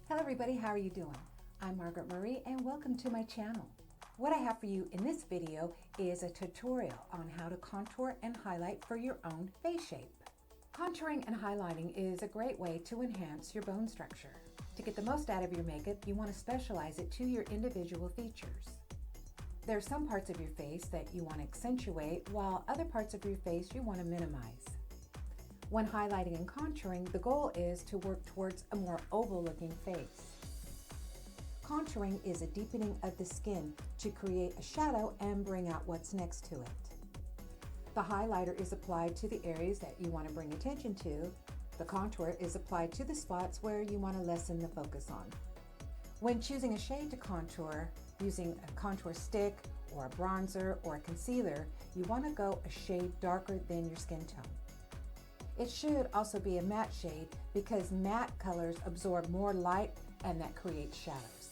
Hello everybody, how are you doing? I'm Margaret Marie and welcome to my channel. What I have for you in this video is a tutorial on how to contour and highlight for your own face shape. Contouring and highlighting is a great way to enhance your bone structure. To get the most out of your makeup, you want to specialize it to your individual features. There are some parts of your face that you want to accentuate, while other parts of your face you want to minimize. When highlighting and contouring, the goal is to work towards a more oval-looking face. Contouring is a deepening of the skin to create a shadow and bring out what's next to it. The highlighter is applied to the areas that you want to bring attention to. The contour is applied to the spots where you want to lessen the focus on. When choosing a shade to contour, using a contour stick or a bronzer or a concealer, you want to go a shade darker than your skin tone. It should also be a matte shade because matte colors absorb more light and that creates shadows.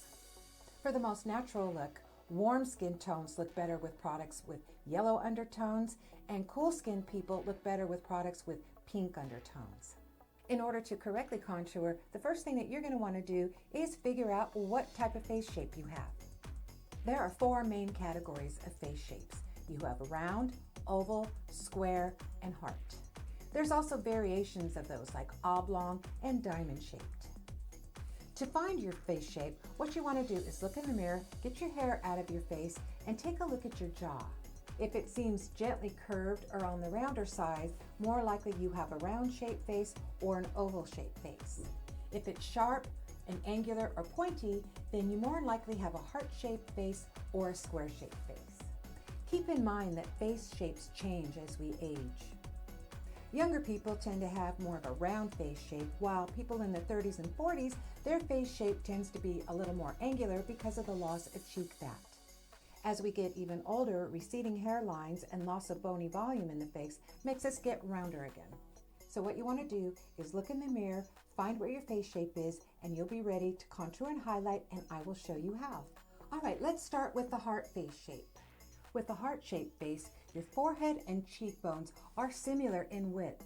For the most natural look, warm skin tones look better with products with yellow undertones, and cool skin people look better with products with pink undertones. In order to correctly contour, the first thing that you're going to want to do is figure out what type of face shape you have. There are four main categories of face shapes. You have a round, oval, square, and heart. There's also variations of those like oblong and diamond shaped. To find your face shape, what you want to do is look in the mirror, get your hair out of your face, and take a look at your jaw. If it seems gently curved or on the rounder side, more likely you have a round shaped face or an oval shaped face. If it's sharp and angular or pointy, then you more likely have a heart shaped face or a square shaped face. Keep in mind that face shapes change as we age. Younger people tend to have more of a round face shape, while people in their 30s and 40s, their face shape tends to be a little more angular because of the loss of cheek fat. As we get even older, receding hairlines and loss of bony volume in the face makes us get rounder again. So what you want to do is look in the mirror, find where your face shape is, and you'll be ready to contour and highlight, and I will show you how. All right, let's start with the heart face shape. With the heart-shaped face, your forehead and cheekbones are similar in width.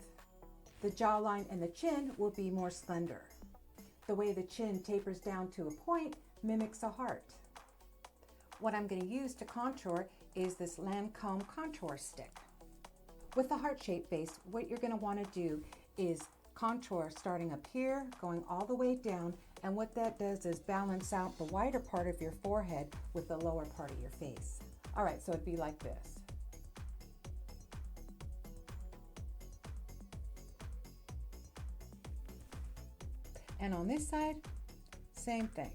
The jawline and the chin will be more slender. The way the chin tapers down to a point mimics a heart. What I'm going to use to contour is this Lancome contour stick. With the heart-shaped face, what you're going to want to do is contour starting up here, going all the way down, and what that does is balance out the wider part of your forehead with the lower part of your face. All right, so it'd be like this. And on this side, same thing.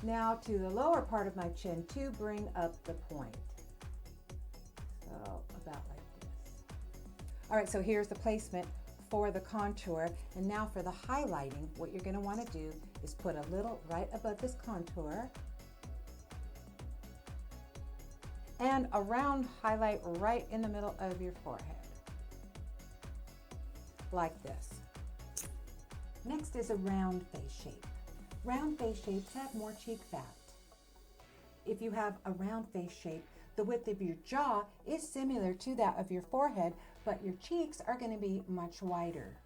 Now to the lower part of my chin to bring up the point. So about like this. All right, so here's the placement for the contour. And now for the highlighting, what you're gonna wanna do is put a little right above this contour and a round highlight right in the middle of your forehead, like this. Next is a round face shape. Round face shapes have more cheek fat. If you have a round face shape, the width of your jaw is similar to that of your forehead, but your cheeks are going to be much wider.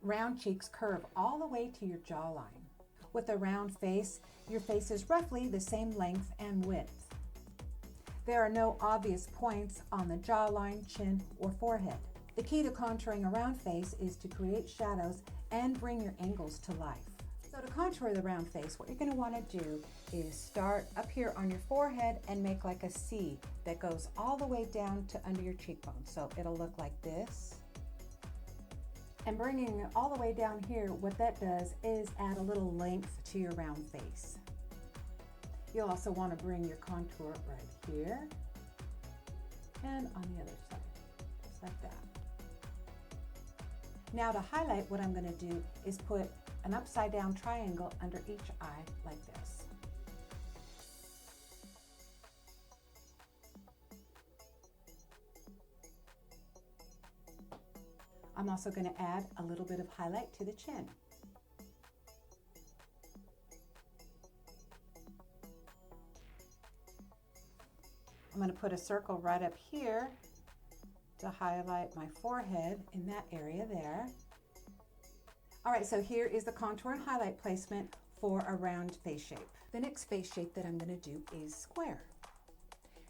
Round cheeks curve all the way to your jawline. With a round face, your face is roughly the same length and width. There are no obvious points on the jawline, chin, or forehead. The key to contouring a round face is to create shadows and bring your angles to life. So to contour the round face, what you're going to want to do is start up here on your forehead and make like a C that goes all the way down to under your cheekbone. So it'll look like this. And bringing it all the way down here, what that does is add a little length to your round face. You'll also want to bring your contour right here and on the other side, just like that. Now to highlight, what I'm going to do is put an upside down triangle under each eye like this. I'm also going to add a little bit of highlight to the chin. I'm going to put a circle right up here to highlight my forehead in that area there. All right, so here is the contour and highlight placement for a round face shape. The next face shape that I'm going to do is square.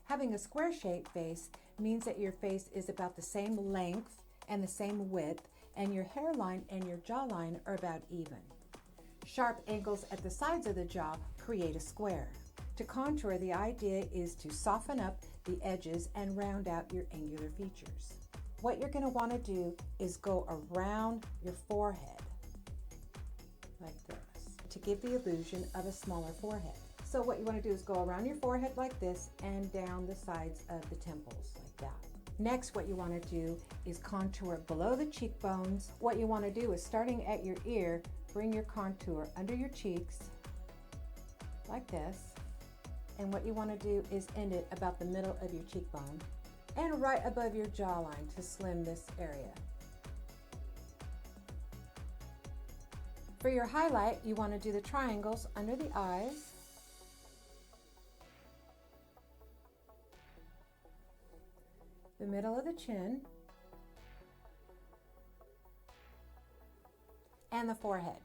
Having a square shaped face means that your face is about the same length and the same width, and your hairline and your jawline are about even. Sharp angles at the sides of the jaw create a square. To contour, the idea is to soften up the edges and round out your angular features. What you're going to want to do is go around your forehead like this to give the illusion of a smaller forehead. So what you want to do is go around your forehead like this and down the sides of the temples like that. Next, what you want to do is contour below the cheekbones. What you want to do is, starting at your ear, bring your contour under your cheeks like this. And what you want to do is end it about the middle of your cheekbone and right above your jawline to slim this area. For your highlight, you want to do the triangles under the eyes. The middle of the chin. And the forehead.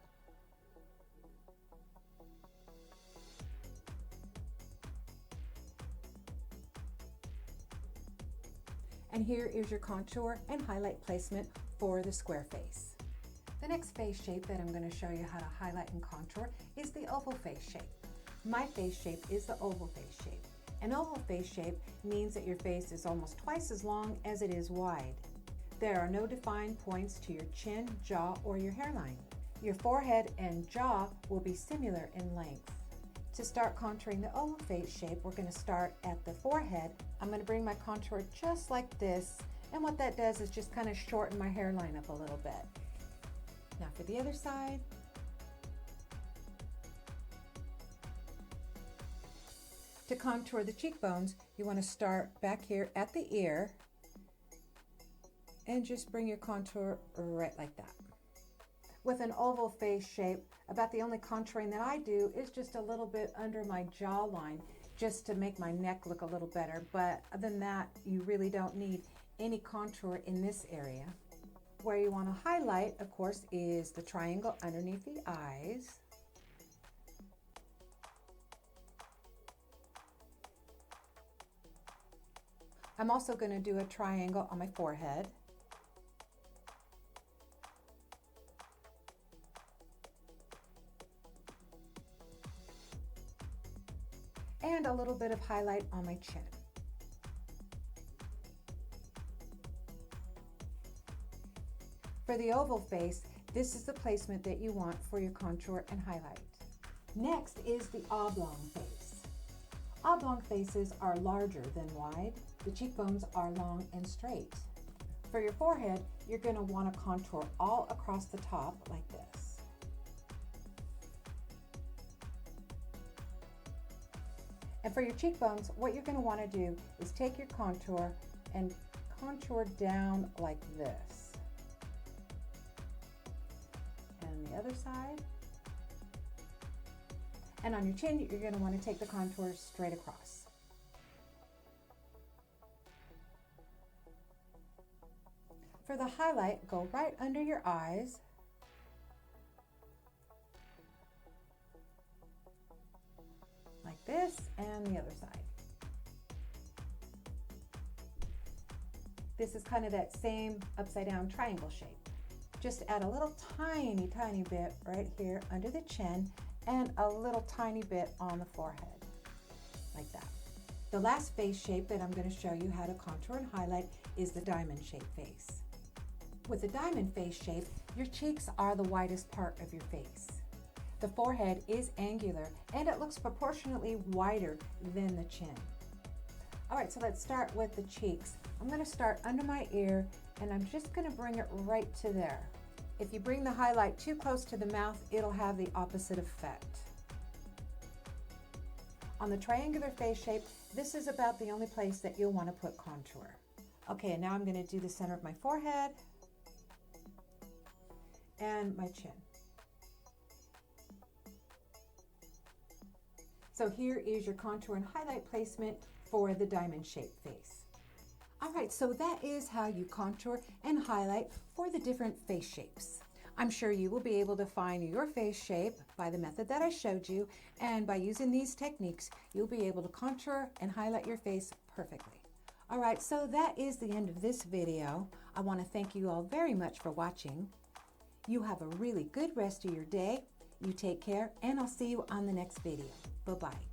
And here is your contour and highlight placement for the square face. The next face shape that I'm going to show you how to highlight and contour is the oval face shape. My face shape is the oval face shape. An oval face shape means that your face is almost twice as long as it is wide. There are no defined points to your chin, jaw, or your hairline. Your forehead and jaw will be similar in length. To start contouring the oval face shape, we're going to start at the forehead. I'm going to bring my contour just like this, and what that does is just kind of shorten my hairline up a little bit. Now for the other side. To contour the cheekbones, you want to start back here at the ear and just bring your contour right like that. With an oval face shape, about the only contouring that I do is just a little bit under my jawline, just to make my neck look a little better. But other than that, you really don't need any contour in this area. Where you want to highlight, of course, is the triangle underneath the eyes. I'm also going to do a triangle on my forehead. And a little bit of highlight on my chin. For the oval face, this is the placement that you want for your contour and highlight. Next is the oblong face. Oblong faces are larger than wide. The cheekbones are long and straight. For your forehead, you're going to want to contour all across the top like this. And for your cheekbones, what you're going to want to do is take your contour and contour down like this. And the other side. And on your chin, you're going to want to take the contour straight across. For the highlight, go right under your eyes. Like this, and the other side. This is kind of that same upside down triangle shape. Just add a little tiny bit right here under the chin and a little tiny bit on the forehead, like that. The last face shape that I'm going to show you how to contour and highlight is the diamond shape face. With the diamond face shape, your cheeks are the widest part of your face. The forehead is angular and it looks proportionately wider than the chin. All right, so let's start with the cheeks. I'm going to start under my ear and I'm just going to bring it right to there. If you bring the highlight too close to the mouth, it'll have the opposite effect. On the triangular face shape, this is about the only place that you'll want to put contour. Okay, and now I'm going to do the center of my forehead and my chin. So here is your contour and highlight placement for the diamond shaped face. All right, so that is how you contour and highlight for the different face shapes. I'm sure you will be able to find your face shape by the method that I showed you, and by using these techniques, you'll be able to contour and highlight your face perfectly. All right, so that is the end of this video. I want to thank you all very much for watching. You have a really good rest of your day. You take care, and I'll see you on the next video. Bye-bye.